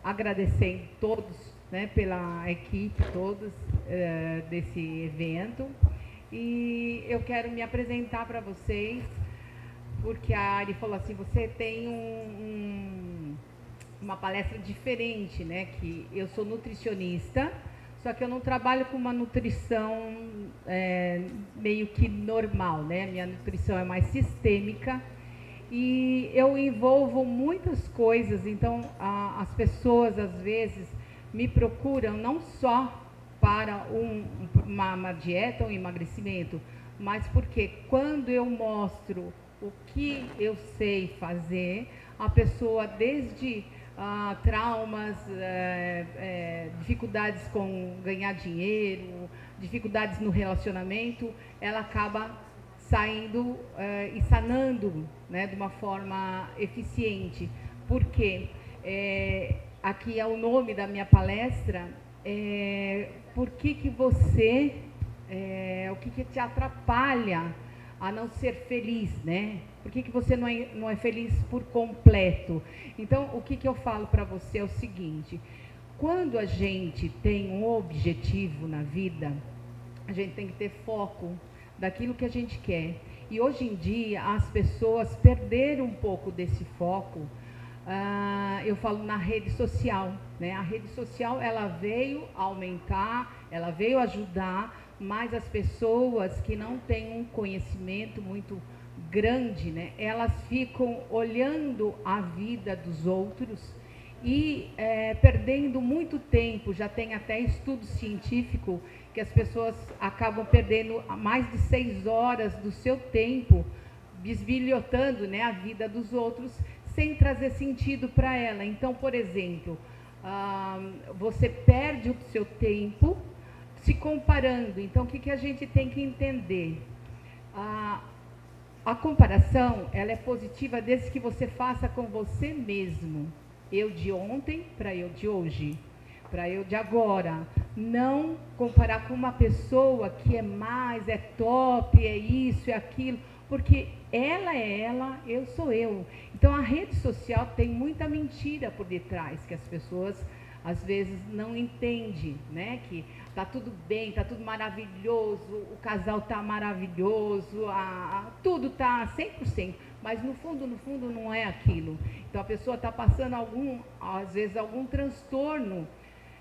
agradecendo todos, né, pela equipe, todos desse evento. E eu quero me apresentar para vocês, porque a Ari falou assim, você tem uma palestra diferente, né? Que eu sou nutricionista, só que eu não trabalho com uma nutrição meio que normal, né? Minha nutrição é mais sistêmica e eu envolvo muitas coisas, então as pessoas às vezes me procuram não só para uma dieta, um emagrecimento, mas porque quando eu mostro o que eu sei fazer, a pessoa desde traumas, dificuldades com ganhar dinheiro, dificuldades no relacionamento, ela acaba saindo e sanando, né, de uma forma eficiente. Porque aqui é o nome da minha palestra, por que você, o que te atrapalha a não ser feliz, né? Por que você não é feliz por completo? Então, o que eu falo para você é o seguinte, quando a gente tem um objetivo na vida, a gente tem que ter foco daquilo que a gente quer. E hoje em dia, as pessoas perderam um pouco desse foco, eu falo na rede social, né? A rede social, ela veio aumentar, ela veio ajudar, mas as pessoas que não têm um conhecimento muito grande, né? Elas ficam olhando a vida dos outros e perdendo muito tempo. Já tem até estudo científico que as pessoas acabam perdendo mais de 6 horas do seu tempo bisbilhotando, né, a vida dos outros, sem trazer sentido para ela. Então, por exemplo, você perde o seu tempo se comparando. Então, o que a gente tem que entender? A comparação, ela é positiva desde que você faça com você mesmo. Eu de ontem para eu de hoje, para eu de agora. Não comparar com uma pessoa que é mais, é top, é isso, é aquilo, porque ela é ela, eu sou eu. Então a rede social tem muita mentira por detrás, que as pessoas às vezes não entendem, né? Que tá tudo bem, tá tudo maravilhoso, o casal tá maravilhoso, tudo tá 100%, mas no fundo não é aquilo. Então a pessoa está passando às vezes algum transtorno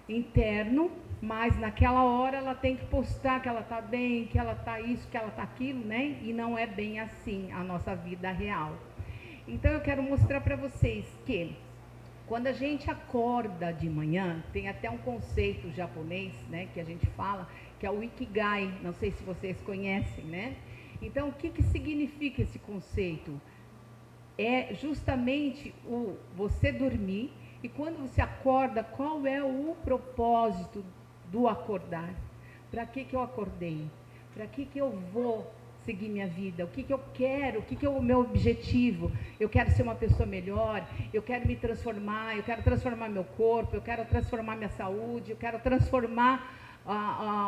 interno, mas naquela hora ela tem que postar que ela está bem, que ela está isso, que ela está aquilo, né? E não é bem assim a nossa vida real. Então eu quero mostrar para vocês que quando a gente acorda de manhã, tem até um conceito japonês, né, que a gente fala, que é o Ikigai, não sei se vocês conhecem, né? Então, o que significa esse conceito? É justamente você dormir, e quando você acorda, qual é o propósito do acordar? Para que eu acordei? Para que eu vou seguir minha vida? O que eu quero? O que é o meu objetivo? Eu quero ser uma pessoa melhor, eu quero me transformar, eu quero transformar meu corpo, eu quero transformar minha saúde, eu quero transformar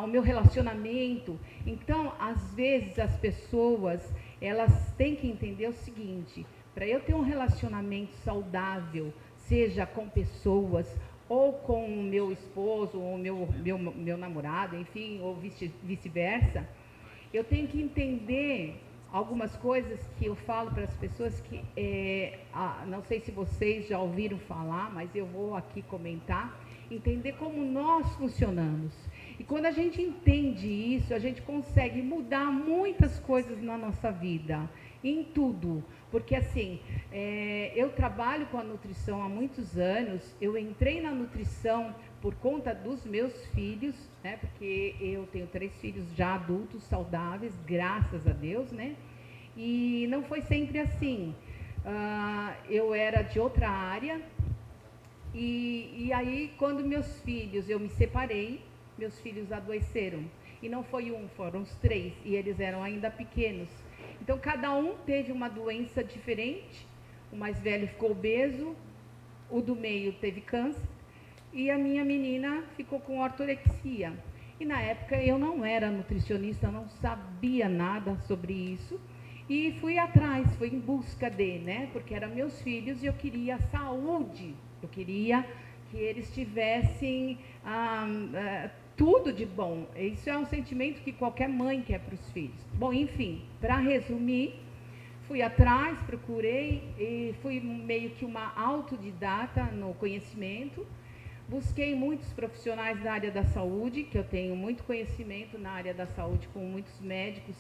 o meu relacionamento. Então, às vezes, as pessoas, elas têm que entender o seguinte: para eu ter um relacionamento saudável, seja com pessoas, ou com o meu esposo, ou meu namorado, enfim, ou vice-versa, eu tenho que entender algumas coisas que eu falo para as pessoas que, não sei se vocês já ouviram falar, mas eu vou aqui comentar, entender como nós funcionamos. E quando a gente entende isso, a gente consegue mudar muitas coisas na nossa vida, em tudo. Porque assim, eu trabalho com a nutrição há muitos anos, eu entrei na nutrição por conta dos meus filhos, né? Porque eu tenho 3 filhos já adultos, saudáveis, graças a Deus, né? E não foi sempre assim. Eu era de outra área, e aí quando eu me separei, meus filhos adoeceram. E não foi um, foram os 3, e eles eram ainda pequenos. Então, cada um teve uma doença diferente. O mais velho ficou obeso, o do meio teve câncer, e a minha menina ficou com ortorexia. E na época eu não era nutricionista, não sabia nada sobre isso. E fui atrás, fui em busca de, né? Porque eram meus filhos e eu queria saúde. Eu queria que eles tivessem tudo de bom. Isso é um sentimento que qualquer mãe quer para os filhos. Bom, enfim, para resumir, fui atrás, procurei e fui meio que uma autodidata no conhecimento. Busquei muitos profissionais da área da saúde, que eu tenho muito conhecimento na área da saúde, com muitos médicos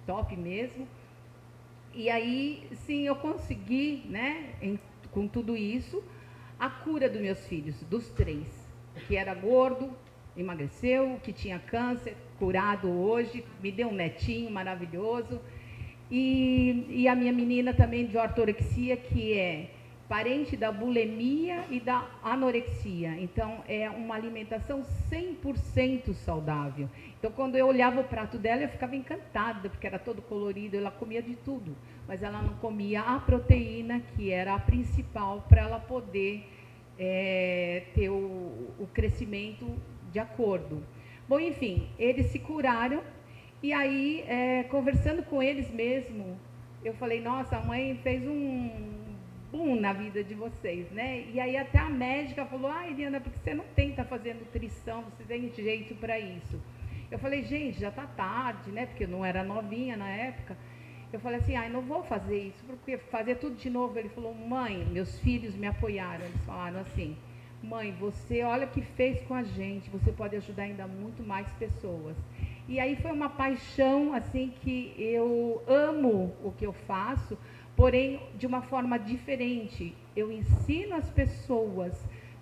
top mesmo. E aí, sim, eu consegui, né, com tudo isso, a cura dos meus filhos, dos 3. O que era gordo, emagreceu, o que tinha câncer, curado hoje, me deu um netinho maravilhoso. E a minha menina também de ortorexia, que é parente da bulimia e da anorexia. Então, é uma alimentação 100% saudável. Então, quando eu olhava o prato dela, eu ficava encantada, porque era todo colorido, ela comia de tudo. Mas ela não comia a proteína, que era a principal para ela poder ter o crescimento de acordo. Bom, enfim, eles se curaram. E aí, conversando com eles mesmo, eu falei, nossa, a mãe fez um boom na vida de vocês, né? E aí até a médica falou, Eliana, por que você não tenta fazer nutrição, você tem jeito para isso? Eu falei, gente, já tá tarde, né? Porque eu não era novinha na época. Eu falei assim, não vou fazer isso, porque fazer tudo de novo. Ele falou, mãe, meus filhos me apoiaram, eles falaram assim, mãe, você olha o que fez com a gente, você pode ajudar ainda muito mais pessoas. E aí foi uma paixão, assim, que eu amo o que eu faço, porém de uma forma diferente. Eu ensino as pessoas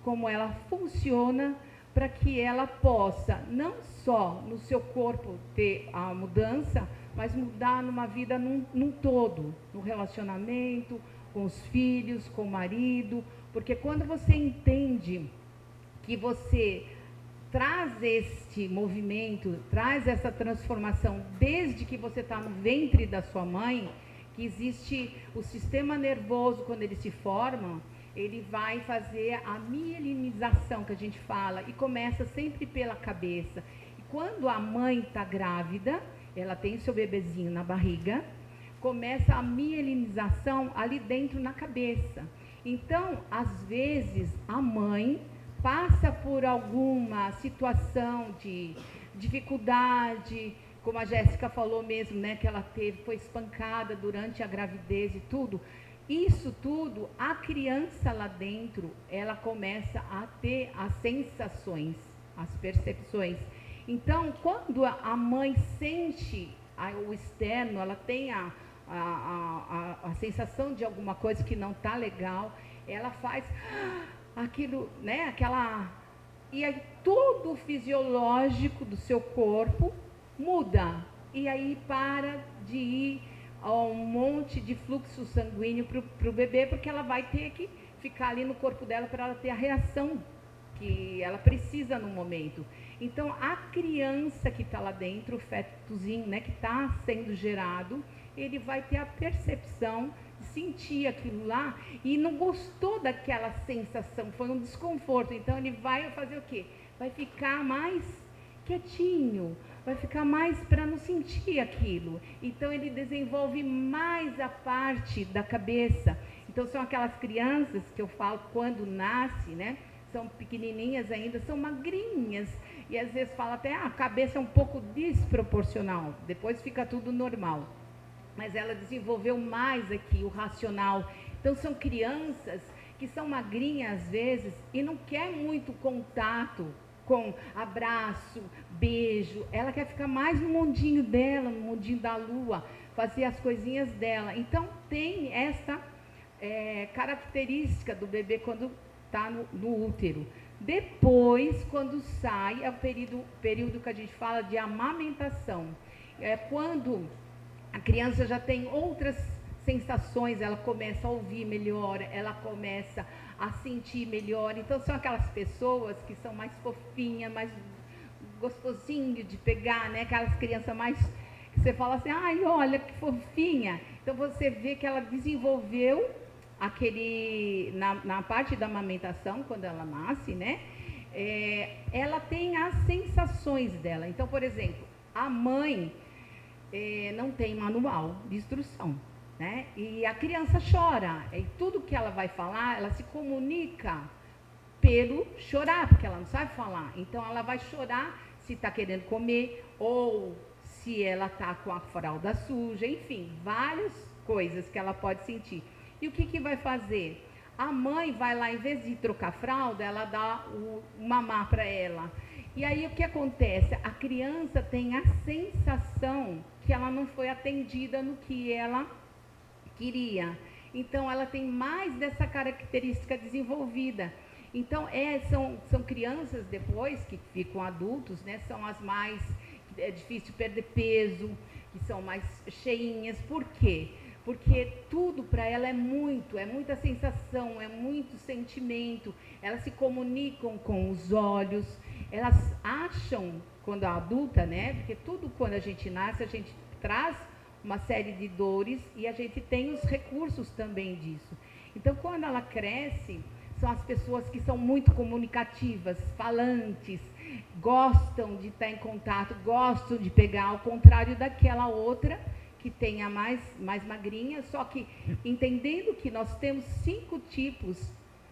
como ela funciona para que ela possa, não só no seu corpo ter a mudança, mas mudar numa vida num todo, no relacionamento, com os filhos, com o marido, porque quando você entende que você traz este movimento, traz essa transformação desde que você está no ventre da sua mãe, que existe o sistema nervoso, quando ele se forma, ele vai fazer a mielinização que a gente fala, e começa sempre pela cabeça. E quando a mãe está grávida, ela tem seu bebezinho na barriga, começa a mielinização ali dentro na cabeça. Então, às vezes, a mãe passa por alguma situação de dificuldade, como a Jéssica falou mesmo, né, que ela foi espancada durante a gravidez e tudo. Isso tudo, a criança lá dentro, ela começa a ter as sensações, as percepções. Então, quando a mãe sente o externo, ela tem a sensação de alguma coisa que não está legal, ela faz aquilo, né, e aí tudo fisiológico do seu corpo muda, e aí para de ir a um monte de fluxo sanguíneo para o bebê, porque ela vai ter que ficar ali no corpo dela para ela ter a reação que ela precisa no momento. Então, a criança que está lá dentro, o fetozinho, né, que está sendo gerado, ele vai ter a percepção de sentir aquilo lá e não gostou daquela sensação, foi um desconforto. Então, ele vai fazer o quê? Vai ficar mais quietinho, vai ficar mais para não sentir aquilo. Então, ele desenvolve mais a parte da cabeça. Então, são aquelas crianças que eu falo quando nasce, né? São pequenininhas ainda, são magrinhas. E às vezes fala até, a cabeça é um pouco desproporcional. Depois fica tudo normal. Mas ela desenvolveu mais aqui o racional. Então, são crianças que são magrinhas às vezes e não quer muito contato com abraço, beijo. Ela quer ficar mais no mundinho dela, no mundinho da lua, fazer as coisinhas dela. Então, tem essa característica do bebê quando está no útero. Depois, quando sai, é o período que a gente fala de amamentação. É quando a criança já tem outras sensações, ela começa a ouvir melhor, ela começa a sentir melhor. Então, são aquelas pessoas que são mais fofinhas, mais gostosinho de pegar, né? Aquelas crianças mais que você fala assim, ai, olha que fofinha. Então, você vê que ela desenvolveu na parte da amamentação, quando ela nasce, né? Ela tem as sensações dela. Então, por exemplo, a mãe não tem manual de instrução, né? E a criança chora, e tudo que ela vai falar, ela se comunica pelo chorar, porque ela não sabe falar. Então, ela vai chorar se está querendo comer, ou se ela está com a fralda suja, enfim, várias coisas que ela pode sentir. E o que vai fazer? A mãe vai lá, em vez de trocar a fralda, ela dá o mamar para ela. E aí o que acontece? A criança tem a sensação que ela não foi atendida no que ela queria. Então, ela tem mais dessa característica desenvolvida. Então, são crianças depois que ficam adultos, né? São as mais, é difícil perder peso, que são mais cheinhas. Por quê? Porque tudo para ela é muita sensação, é muito sentimento. Elas se comunicam com os olhos, elas acham, quando a adulta, né? Porque tudo quando a gente nasce, a gente traz uma série de dores e a gente tem os recursos também disso. Então, quando ela cresce, são as pessoas que são muito comunicativas, falantes, gostam de estar em contato, gostam de pegar, ao contrário daquela outra que tem a mais magrinha, só que entendendo que nós temos 5 tipos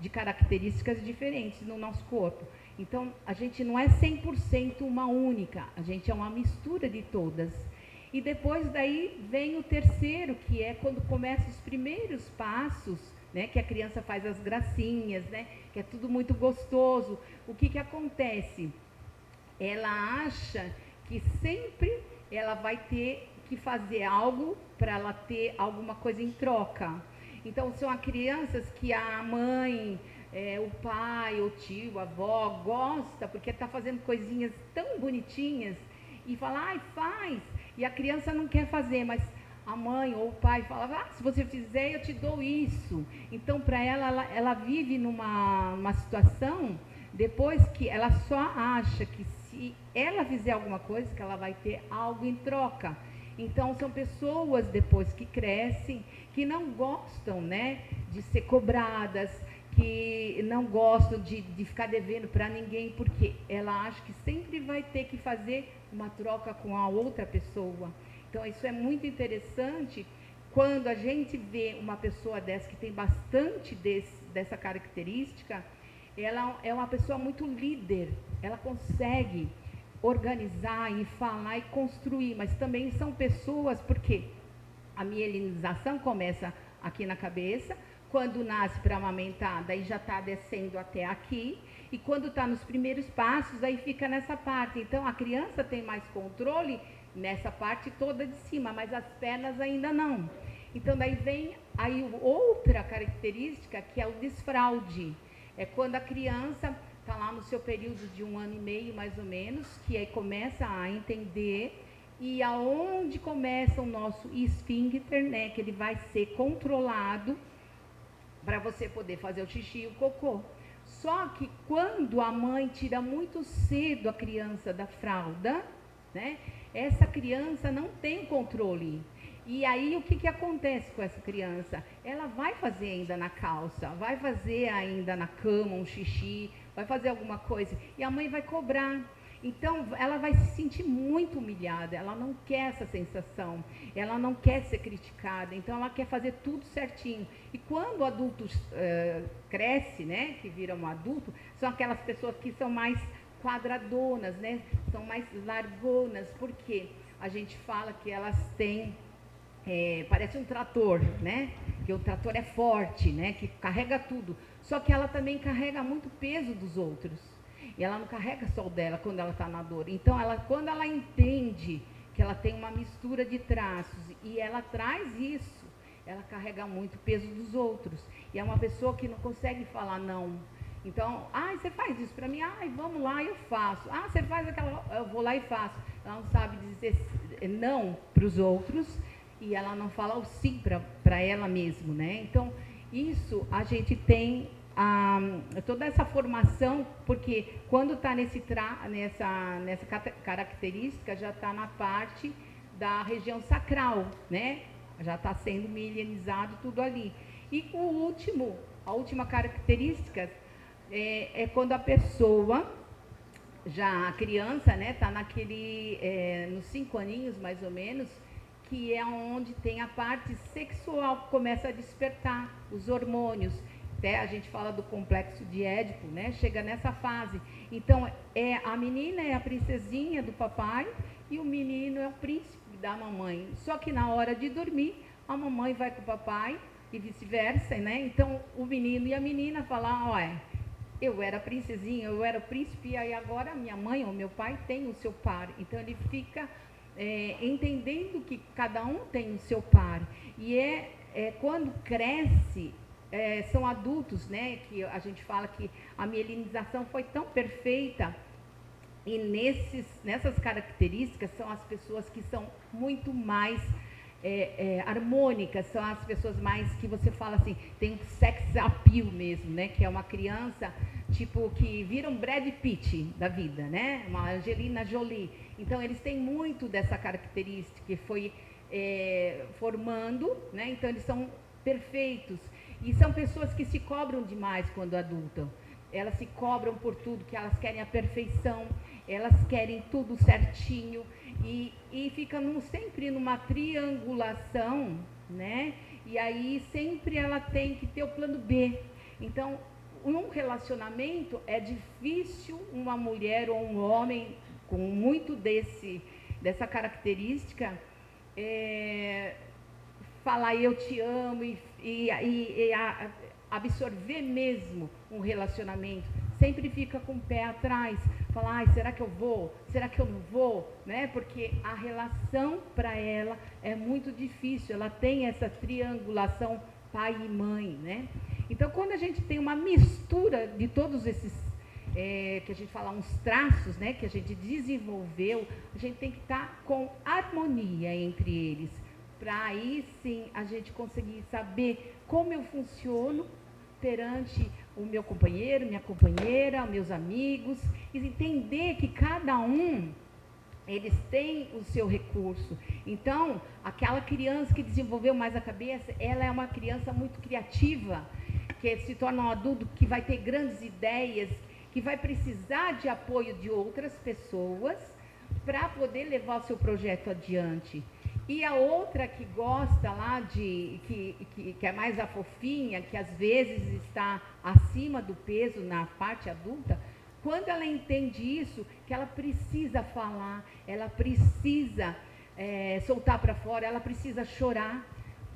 de características diferentes no nosso corpo. Então, a gente não é 100% uma única, a gente é uma mistura de todas. E depois daí vem o terceiro, que é quando começam os primeiros passos, né, que a criança faz as gracinhas, né, que é tudo muito gostoso. O que acontece? Ela acha que sempre ela vai ter que fazer algo para ela ter alguma coisa em troca. Então, são as crianças que a mãe, o pai, o tio, a avó gosta, porque está fazendo coisinhas tão bonitinhas, e fala, ai, faz, e a criança não quer fazer, mas a mãe ou o pai fala, se você fizer, eu te dou isso. Então, para ela vive numa situação, depois que ela só acha que se ela fizer alguma coisa, que ela vai ter algo em troca. Então, são pessoas, depois que crescem, que não gostam, né, de ser cobradas, que não gostam de ficar devendo para ninguém, porque ela acha que sempre vai ter que fazer uma troca com a outra pessoa. Então, isso é muito interessante quando a gente vê uma pessoa dessa que tem bastante dessa característica. Ela é uma pessoa muito líder, ela consegue organizar e falar e construir, mas também são pessoas, porque a mielinização começa aqui na cabeça, quando nasce para amamentar, daí já está descendo até aqui, e quando está nos primeiros passos, aí fica nessa parte. Então, a criança tem mais controle nessa parte toda de cima, mas as pernas ainda não. Então, daí vem aí outra característica, que é o desfraude. É quando a criança está lá no seu período de 1 ano e meio, mais ou menos, que aí começa a entender, e aonde começa o nosso esfíncter, né, que ele vai ser controlado para você poder fazer o xixi e o cocô. Só que quando a mãe tira muito cedo a criança da fralda, né, essa criança não tem controle. E aí o que acontece com essa criança? Ela vai fazer ainda na calça, vai fazer ainda na cama um xixi, vai fazer alguma coisa, e a mãe vai cobrar. Então, ela vai se sentir muito humilhada, ela não quer essa sensação, ela não quer ser criticada, então ela quer fazer tudo certinho. E quando o adulto cresce, né, que vira um adulto, são aquelas pessoas que são mais quadradonas, né, são mais largonas, porque a gente fala que elas têm, parece um trator, né, que o trator é forte, né, que carrega tudo, só que ela também carrega muito peso dos outros. E ela não carrega só o dela quando ela está na dor. Então, quando ela entende que ela tem uma mistura de traços e ela traz isso, ela carrega muito o peso dos outros. E é uma pessoa que não consegue falar não. Então, você faz isso para mim? Vamos lá, eu faço. Você faz aquela, eu vou lá e faço. Ela não sabe dizer não para os outros e ela não fala o sim para ela mesma, né? Então, isso a gente tem toda essa formação, porque quando está nessa característica, já está na parte da região sacral, né? Já está sendo milenizado tudo ali. E a última característica é quando a pessoa, já a criança, né, está nos 5 aninhos mais ou menos, que é onde tem a parte sexual que começa a despertar os hormônios. Até a gente fala do complexo de Édipo, né? Chega nessa fase. Então, a menina é a princesinha do papai e o menino é o príncipe da mamãe. Só que na hora de dormir, a mamãe vai com o papai e vice-versa, né? Então, o menino e a menina falam, olha, eu era princesinha, eu era o príncipe, e agora minha mãe ou meu pai tem o seu par. Então, ele fica entendendo que cada um tem o seu par. E quando cresce, são adultos, né? Que a gente fala que a mielinização foi tão perfeita. E nessas características são as pessoas que são muito mais harmônicas, são as pessoas mais que você fala assim, tem um sex appeal mesmo, né? Que é uma criança, tipo, que vira um Brad Pitt da vida, né? Uma Angelina Jolie. Então, eles têm muito dessa característica que foi formando, né? Então, eles são perfeitos. E são pessoas que se cobram demais quando adultam. Elas se cobram por tudo, que elas querem a perfeição, elas querem tudo certinho e ficam sempre numa triangulação, né? E aí sempre ela tem que ter o plano B. Então, num relacionamento é difícil uma mulher ou um homem com muito dessa característica falar eu te amo e absorver mesmo um relacionamento. Sempre fica com o pé atrás, fala, ai, será que eu vou? Será que eu não vou? Né? Porque a relação para ela é muito difícil, ela tem essa triangulação pai e mãe, né? Então, quando a gente tem uma mistura de todos esses, que a gente fala, uns traços, né, que a gente desenvolveu, a gente tem que estar com harmonia entre eles, para aí sim a gente conseguir saber como eu funciono perante o meu companheiro, minha companheira, meus amigos, e entender que cada um, eles têm o seu recurso. Então, aquela criança que desenvolveu mais a cabeça, ela é uma criança muito criativa, que se torna um adulto que vai ter grandes ideias, que vai precisar de apoio de outras pessoas para poder levar o seu projeto adiante. E a outra que gosta lá que é mais a fofinha, que às vezes está acima do peso na parte adulta, quando ela entende isso, que ela precisa falar, ela precisa soltar para fora, ela precisa chorar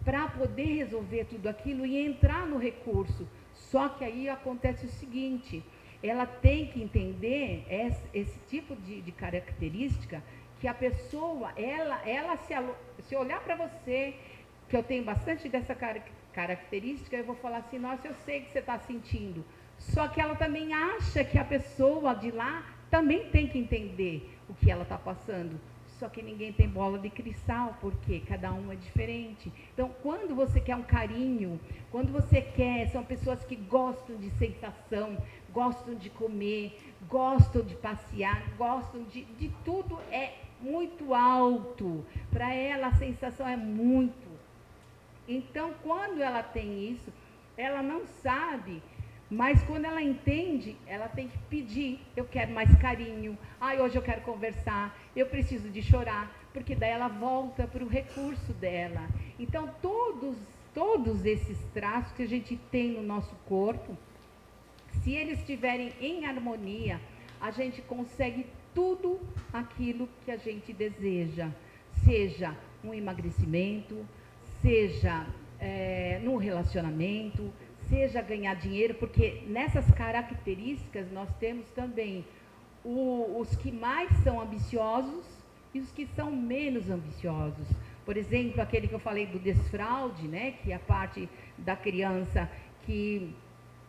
para poder resolver tudo aquilo e entrar no recurso. Só que aí acontece o seguinte, ela tem que entender esse tipo de característica, que a pessoa, ela se olhar para você, que eu tenho bastante dessa característica, eu vou falar assim, nossa, eu sei que você está sentindo. Só que ela também acha que a pessoa de lá também tem que entender o que ela está passando. Só que ninguém tem bola de cristal, porque cada um é diferente. Então, quando você quer um carinho, quando você quer, são pessoas que gostam de sensação, gostam de comer, gostam de passear, gostam de tudo, muito alto. Para ela, a sensação é muito. Então, quando ela tem isso, ela não sabe, mas quando ela entende, ela tem que pedir, eu quero mais carinho, hoje eu quero conversar, eu preciso de chorar, porque daí ela volta para o recurso dela. Então, todos esses traços que a gente tem no nosso corpo, se eles estiverem em harmonia, a gente consegue tudo aquilo que a gente deseja, seja um emagrecimento, seja no relacionamento, seja ganhar dinheiro, porque nessas características nós temos também os que mais são ambiciosos e os que são menos ambiciosos. Por exemplo, aquele que eu falei do desfraude, né, que é a parte da criança que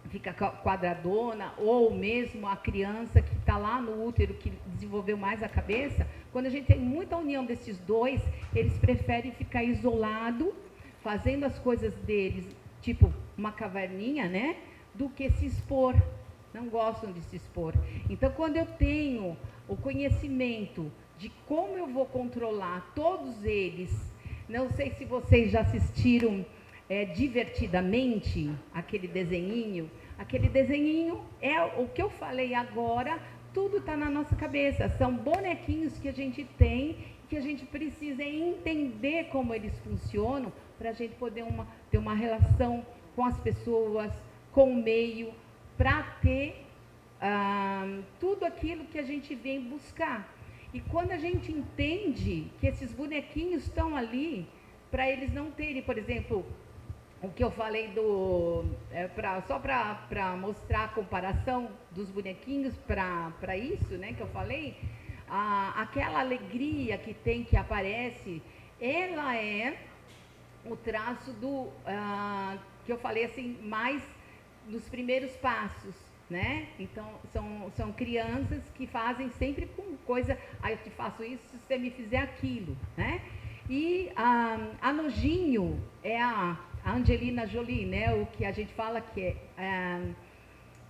fica quadradona, ou mesmo a criança que está lá no útero, que desenvolveu mais a cabeça, quando a gente tem muita união desses dois, eles preferem ficar isolado, fazendo as coisas deles, tipo uma caverninha, né, do que se expor. Não gostam de se expor. Então, quando eu tenho o conhecimento de como eu vou controlar todos eles, não sei se vocês já assistiram Divertidamente, aquele desenhinho é o que eu falei agora, tudo está na nossa cabeça, são bonequinhos que a gente tem, que a gente precisa entender como eles funcionam, para a gente poder ter uma relação com as pessoas, com o meio, para ter tudo aquilo que a gente vem buscar. E quando a gente entende que esses bonequinhos estão ali, para eles não terem, por exemplo, o que eu falei só para mostrar a comparação dos bonequinhos para isso, né, que eu falei, aquela alegria que tem, que aparece, ela é o traço que eu falei assim, mais nos primeiros passos, né? Então, são crianças que fazem sempre com coisa, eu te faço isso se você me fizer aquilo, né? E a Nojinho é a Angelina Jolie, né? O que a gente fala que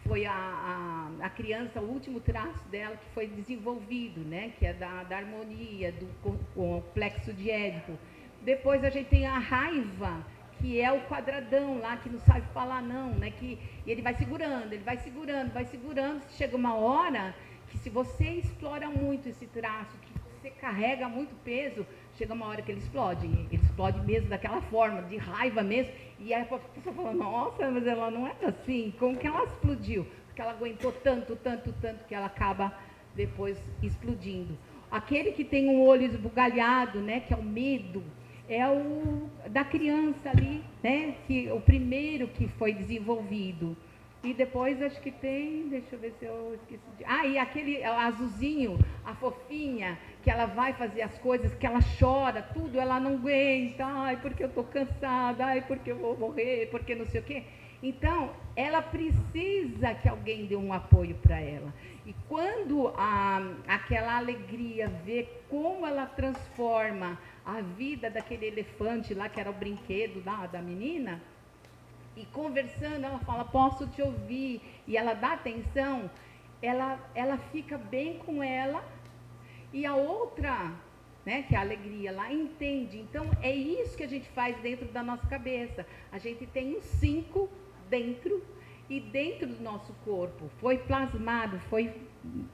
foi a criança, o último traço dela que foi desenvolvido, né? Que é da harmonia, do complexo de Édipo. Depois a gente tem a raiva, que é o quadradão lá, que não sabe falar não, né? E ele vai segurando, chega uma hora que se você explora muito esse traço, que você carrega muito peso, chega uma hora que ele explode mesmo daquela forma, de raiva mesmo, e aí a pessoa fala, nossa, mas ela não era assim, como que ela explodiu? Porque ela aguentou tanto, que ela acaba depois explodindo. Aquele que tem um olho esbugalhado, né, que é o medo, é o da criança ali, né, o primeiro que foi desenvolvido. E depois acho que tem, deixa eu ver se eu esqueci e aquele azulzinho, a fofinha, que ela vai fazer as coisas, que ela chora, tudo, ela não aguenta, porque eu estou cansada, porque eu vou morrer, porque não sei o quê. Então, ela precisa que alguém dê um apoio para ela. E quando aquela alegria, vê como ela transforma a vida daquele elefante lá, que era o brinquedo da menina, e conversando, ela fala, posso te ouvir, e ela dá atenção, ela fica bem com ela, e a outra, né, que é a alegria lá, entende. Então, é isso que a gente faz dentro da nossa cabeça. A gente tem um 5 dentro, e dentro do nosso corpo, foi plasmado, foi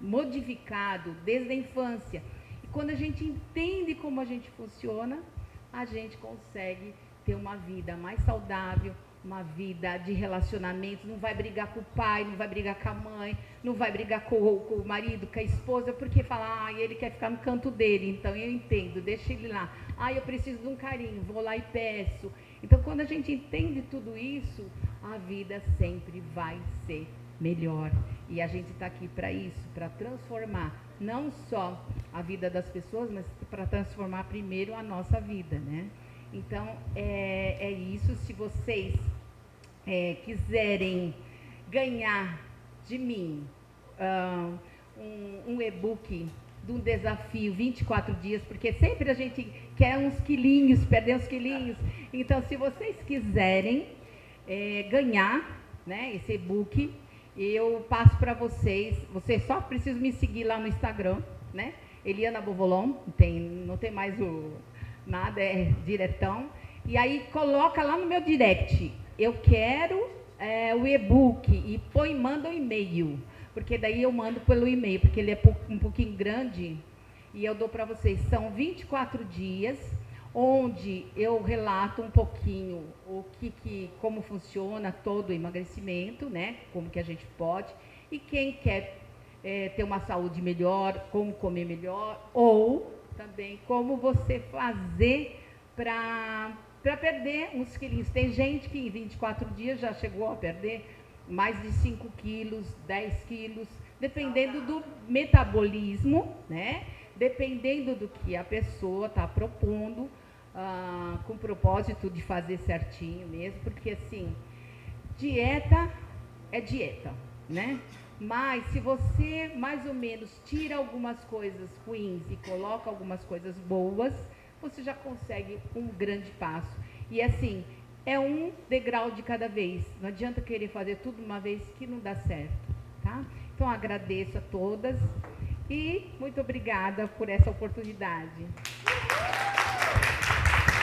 modificado desde a infância. E quando a gente entende como a gente funciona, a gente consegue ter uma vida mais saudável, uma vida de relacionamento, não vai brigar com o pai, não vai brigar com a mãe, não vai brigar com o marido, com a esposa, porque fala, ele quer ficar no canto dele, então eu entendo, deixa ele lá. Eu preciso de um carinho, vou lá e peço. Então, quando a gente entende tudo isso, a vida sempre vai ser melhor. E a gente está aqui para isso, para transformar não só a vida das pessoas, mas para transformar primeiro a nossa vida, né? Então, é isso. Se vocês quiserem ganhar de mim um e-book de um desafio 24 dias, porque sempre a gente quer uns quilinhos, perder uns quilinhos. Então, se vocês quiserem ganhar, né, esse e-book, eu passo para vocês. Vocês só precisam me seguir lá no Instagram, né? Eliana Bovolon, não tem mais nada, é diretão. E aí coloca lá no meu direct, eu quero o e-book, e manda um e-mail, porque daí eu mando pelo e-mail, porque ele é um pouquinho grande, e eu dou para vocês. São 24 dias, onde eu relato um pouquinho como funciona todo o emagrecimento, né? Como que a gente pode, e quem quer ter uma saúde melhor, como comer melhor, ou também como você fazer para perder uns quilinhos. Tem gente que em 24 dias já chegou a perder mais de 5 quilos, 10 quilos, dependendo do metabolismo, né? Dependendo do que a pessoa está propondo, com o propósito de fazer certinho mesmo, porque assim, dieta é dieta, né? Mas se você mais ou menos tira algumas coisas ruins e coloca algumas coisas boas, você já consegue um grande passo. E assim, é um degrau de cada vez. Não adianta querer fazer tudo uma vez que não dá certo, tá? Então agradeço a todas e muito obrigada por essa oportunidade.